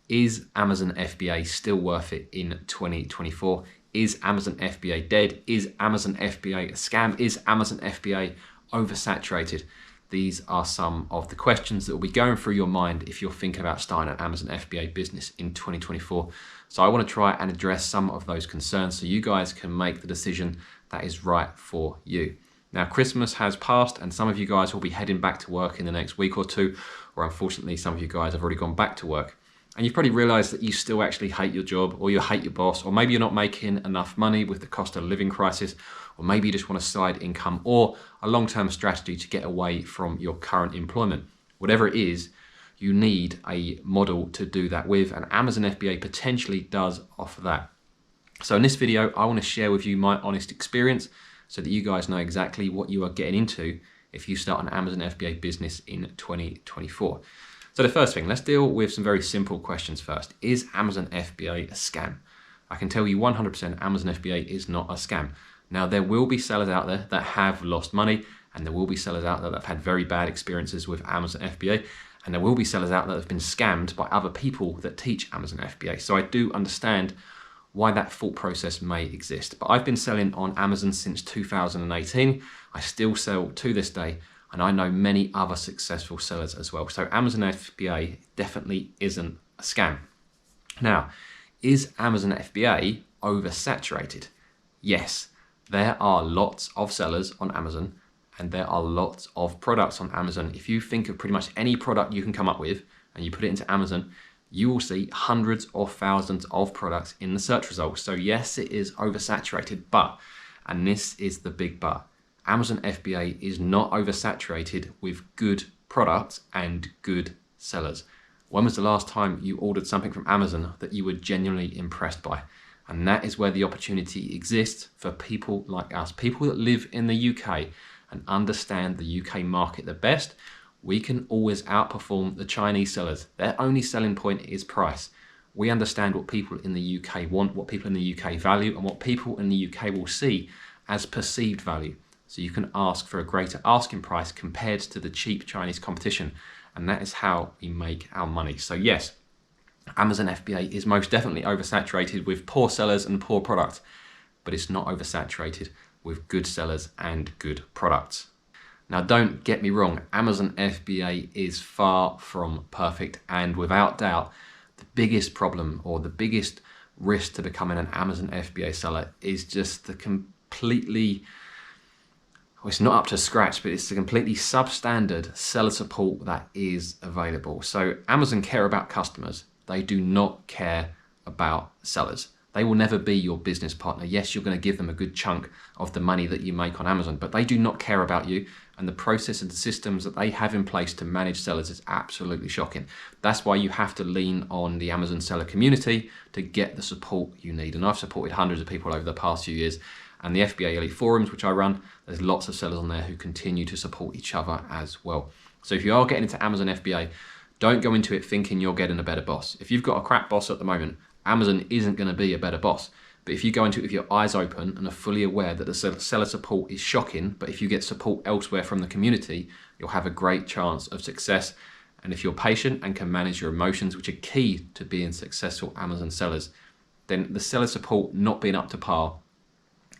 Is Amazon FBA still worth it in 2024? Is Amazon FBA dead? Is Amazon FBA a scam? Is Amazon FBA oversaturated? These are some of the questions that will be going through your mind if you're thinking about starting an Amazon FBA business in 2024. So I want to try and address some of those concerns so you guys can make the decision that is right for you. Now, Christmas has passed and some of you guys will be heading back to work in the next week or two, or unfortunately, some of you guys have already gone back to work. And you've probably realized that you still actually hate your job, or you hate your boss, or maybe you're not making enough money with the cost of living crisis, or maybe you just want a side income or a long-term strategy to get away from your current employment. Whatever it is, you need a model to do that with, and Amazon FBA potentially does offer that. So in this video, I want to share with you my honest experience so that you guys know exactly what you are getting into if you start an Amazon FBA business in 2024. So the first thing, let's deal with some very simple questions first. Is Amazon FBA a scam? I can tell you 100% Amazon FBA is not a scam. Now, there will be sellers out there that have lost money, and there will be sellers out there that have had very bad experiences with Amazon FBA, and there will be sellers out there that have been scammed by other people that teach Amazon FBA. So I do understand why that thought process may exist. But I've been selling on Amazon since 2018. I still sell to this day, and I know many other successful sellers as well. So Amazon FBA definitely isn't a scam. Now, is Amazon FBA oversaturated? Yes, there are lots of sellers on Amazon and there are lots of products on Amazon. If you think of pretty much any product you can come up with and you put it into Amazon, you will see hundreds or thousands of products in the search results. So yes, it is oversaturated, but, and this is the big but, Amazon FBA is not oversaturated with good products and good sellers. When was the last time you ordered something from Amazon that you were genuinely impressed by? And that is where the opportunity exists for people like us, people that live in the UK and understand the UK market the best. We can always outperform the Chinese sellers. Their only selling point is price. We understand what people in the UK want, what people in the UK value, and what people in the UK will see as perceived value. So you can ask for a greater asking price compared to the cheap Chinese competition. And that is how we make our money. So yes, Amazon FBA is most definitely oversaturated with poor sellers and poor products, but it's not oversaturated with good sellers and good products. Now, don't get me wrong, Amazon FBA is far from perfect, and without doubt, the biggest problem or the biggest risk to becoming an Amazon FBA seller is just the completely, well, it's not up to scratch, but it's the completely substandard seller support that is available. So Amazon care about customers. They do not care about sellers. They will never be your business partner. Yes, you're going to give them a good chunk of the money that you make on Amazon, but they do not care about you. And the process and the systems that they have in place to manage sellers is absolutely shocking. That's why you have to lean on the Amazon seller community to get the support you need. And I've supported hundreds of people over the past few years. And the FBA Elite forums, which I run, there's lots of sellers on there who continue to support each other as well. So if you are getting into Amazon FBA, don't go into it thinking you're getting a better boss. If you've got a crap boss at the moment, Amazon isn't going to be a better boss. But if you go into it with your eyes open and are fully aware that the seller support is shocking, but if you get support elsewhere from the community, you'll have a great chance of success. And if you're patient and can manage your emotions, which are key to being successful Amazon sellers, then the seller support not being up to par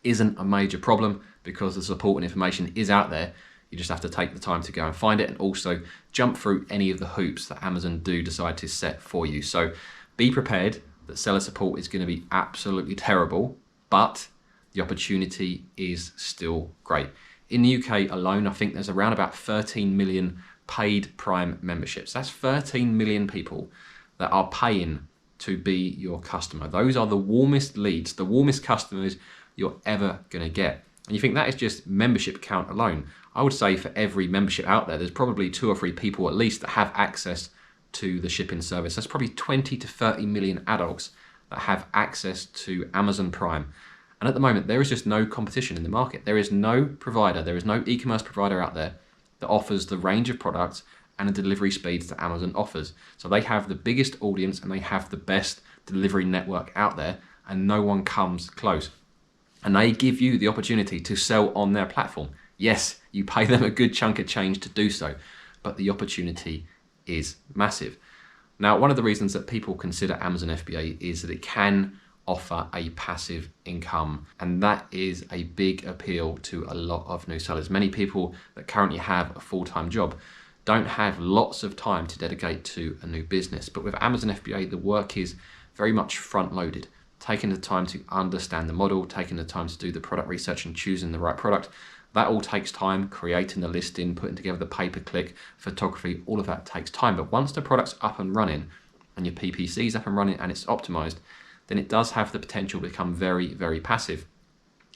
isn't a major problem because the support and information is out there. You just have to take the time to go and find it and also jump through any of the hoops that Amazon do decide to set for you. So be prepared that seller support is going to be absolutely terrible, but the opportunity is still great. In the UK alone, I think there's around about 13 million paid Prime memberships. That's 13 million people that are paying to be your customer. Those are the warmest leads, the warmest customers you're ever going to get. And you think that is just membership count alone. I would say for every membership out there, there's probably 2 or 3 people at least that have access to the shipping service. That's probably 20 to 30 million adults that have access to Amazon Prime. And at the moment, there is just no competition in the market. There is no provider, there is no e-commerce provider out there that offers the range of products and the delivery speeds that Amazon offers. So they have the biggest audience and they have the best delivery network out there, and no one comes close. And they give you the opportunity to sell on their platform. Yes, you pay them a good chunk of change to do so, but the opportunity is massive. Now, one of the reasons that people consider Amazon FBA is that it can offer a passive income, and that is a big appeal to a lot of new sellers. Many people that currently have a full-time job don't have lots of time to dedicate to a new business, but with Amazon FBA, the work is very much front-loaded, taking the time to understand the model, taking the time to do the product research and choosing the right product. That all takes time, creating the listing, putting together the pay-per-click, photography, all of that takes time. But once the product's up and running and your PPC is up and running and it's optimized, then it does have the potential to become very, very passive.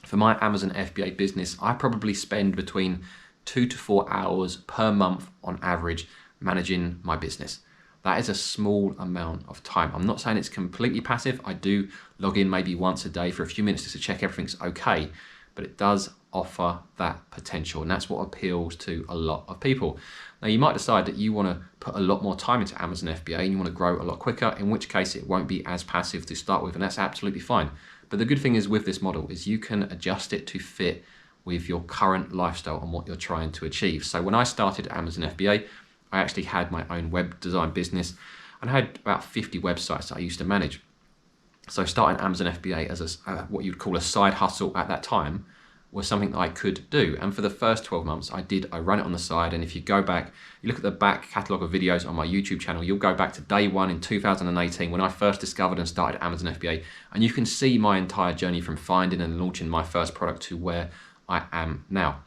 For my Amazon FBA business, I probably spend between 2 to 4 hours per month on average managing my business. That is a small amount of time. I'm not saying it's completely passive. I do log in maybe once a day for a few minutes just to check everything's okay, but it does offer that potential, and that's what appeals to a lot of people. Now, you might decide that you want to put a lot more time into Amazon FBA and you want to grow a lot quicker, in which case it won't be as passive to start with, and that's absolutely fine. But the good thing is with this model is you can adjust it to fit with your current lifestyle and what you're trying to achieve. So when I started Amazon FBA, I actually had my own web design business and I had about 50 websites that I used to manage. So starting Amazon FBA as what you'd call a side hustle at that time was something that I could do. And for the first 12 months, I run it on the side. And if you go back, you look at the back catalogue of videos on my YouTube channel, you'll go back to day one in 2018 when I first discovered and started Amazon FBA. And you can see my entire journey from finding and launching my first product to where I am now.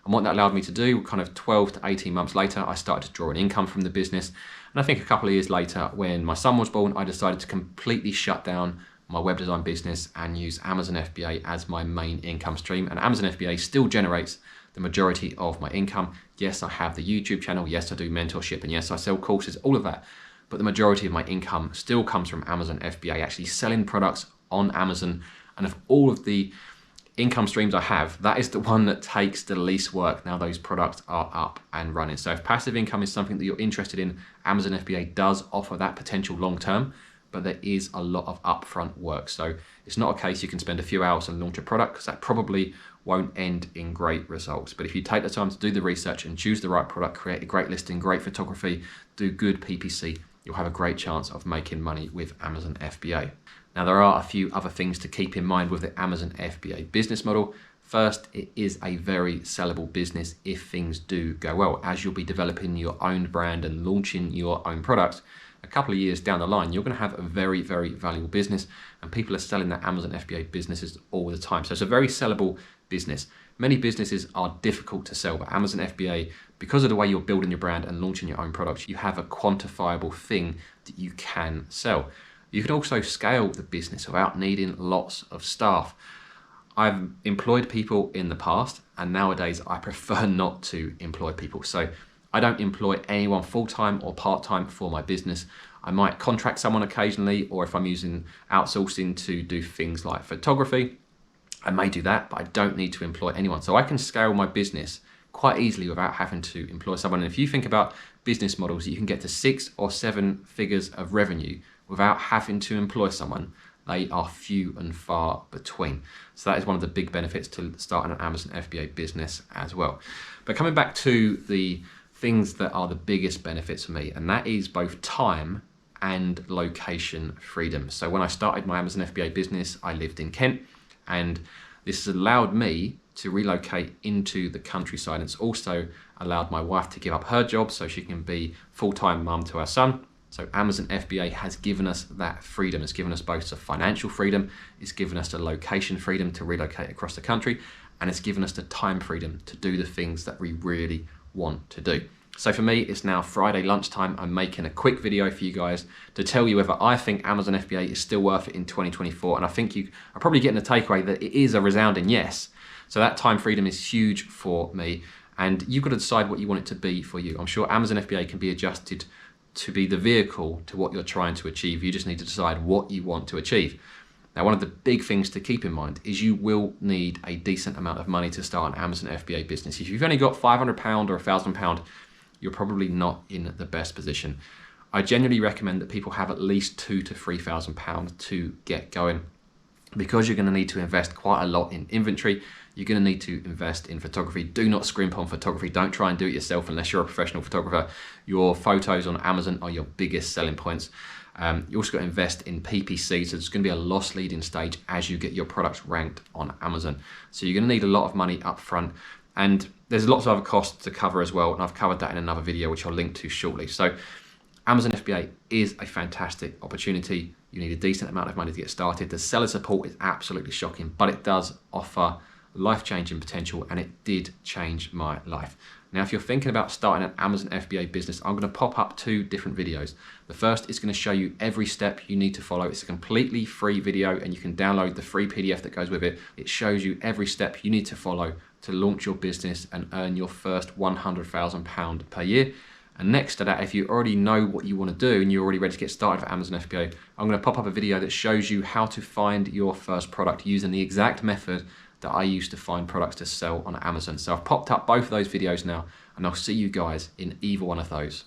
And what that allowed me to do, kind of 12 to 18 months later, I started to draw an income from the business. And I think a couple of years later, when my son was born, I decided to completely shut down my web design business and use Amazon FBA as my main income stream. And Amazon FBA still generates the majority of my income. Yes, I have the YouTube channel. Yes, I do mentorship. And yes, I sell courses, all of that. But the majority of my income still comes from Amazon FBA, actually selling products on Amazon. And of all of the income streams I have, that is the one that takes the least work now those products are up and running. So if passive income is something that you're interested in, Amazon FBA does offer that potential long term, but there is a lot of upfront work. So it's not a case you can spend a few hours and launch a product, because that probably won't end in great results. But if you take the time to do the research and choose the right product, create a great listing, great photography, do good PPC, you'll have a great chance of making money with Amazon FBA. Now, there are a few other things to keep in mind with the Amazon FBA business model. First, it is a very sellable business if things do go well. As you'll be developing your own brand and launching your own products, a couple of years down the line, you're going to have a very, very valuable business, and people are selling their Amazon FBA businesses all the time. So it's a very sellable business. Many businesses are difficult to sell, but Amazon FBA, because of the way you're building your brand and launching your own products, you have a quantifiable thing that you can sell. You can also scale the business without needing lots of staff. I've employed people in the past, and nowadays I prefer not to employ people. So I don't employ anyone full-time or part-time for my business. I might contract someone occasionally, or if I'm using outsourcing to do things like photography, I may do that, but I don't need to employ anyone. So I can scale my business quite easily without having to employ someone. And if you think about business models, you can get to 6 or 7 figures of revenue without having to employ someone. They are few and far between. So that is one of the big benefits to starting an Amazon FBA business as well. But coming back to the things that are the biggest benefits for me, and that is both time and location freedom. So when I started my Amazon FBA business, I lived in Kent, and this has allowed me to relocate into the countryside. It's also allowed my wife to give up her job so she can be full-time mum to our son. So Amazon FBA has given us that freedom. It's given us both the financial freedom, it's given us the location freedom to relocate across the country, and it's given us the time freedom to do the things that we really want to do. So for me, it's now Friday lunchtime. I'm making a quick video for you guys to tell you whether I think Amazon FBA is still worth it in 2024. And I think you are probably getting a takeaway that it is a resounding yes. So that time freedom is huge for me. And you've got to decide what you want it to be for you. I'm sure Amazon FBA can be adjusted to be the vehicle to what you're trying to achieve. You just need to decide what you want to achieve. Now, one of the big things to keep in mind is you will need a decent amount of money to start an Amazon FBA business. If you've only got £500 or £1,000, you're probably not in the best position. I generally recommend that people have at least £2,000 to £3,000 to get going. Because you're going to need to invest quite a lot in inventory, you're going to need to invest in photography. Do not scrimp on photography. Don't try and do it yourself unless you're a professional photographer. Your photos on Amazon are your biggest selling points. You also got to invest in PPC, so it's going to be a loss leading stage as you get your products ranked on Amazon. So you're going to need a lot of money up front, and there's lots of other costs to cover as well, and I've covered that in another video which I'll link to shortly. So Amazon FBA is a fantastic opportunity. You need a decent amount of money to get started. The seller support is absolutely shocking, but it does offer life-changing potential, and it did change my life. Now, if you're thinking about starting an Amazon FBA business, I'm going to pop up 2 different videos. The first is going to show you every step you need to follow. It's a completely free video, and you can download the free PDF that goes with it. It shows you every step you need to follow to launch your business and earn your first £100,000 per year. And next to that, if you already know what you want to do and you're already ready to get started for Amazon FBA, I'm going to pop up a video that shows you how to find your first product using the exact method that I used to find products to sell on Amazon. So I've popped up both of those videos now, and I'll see you guys in either one of those.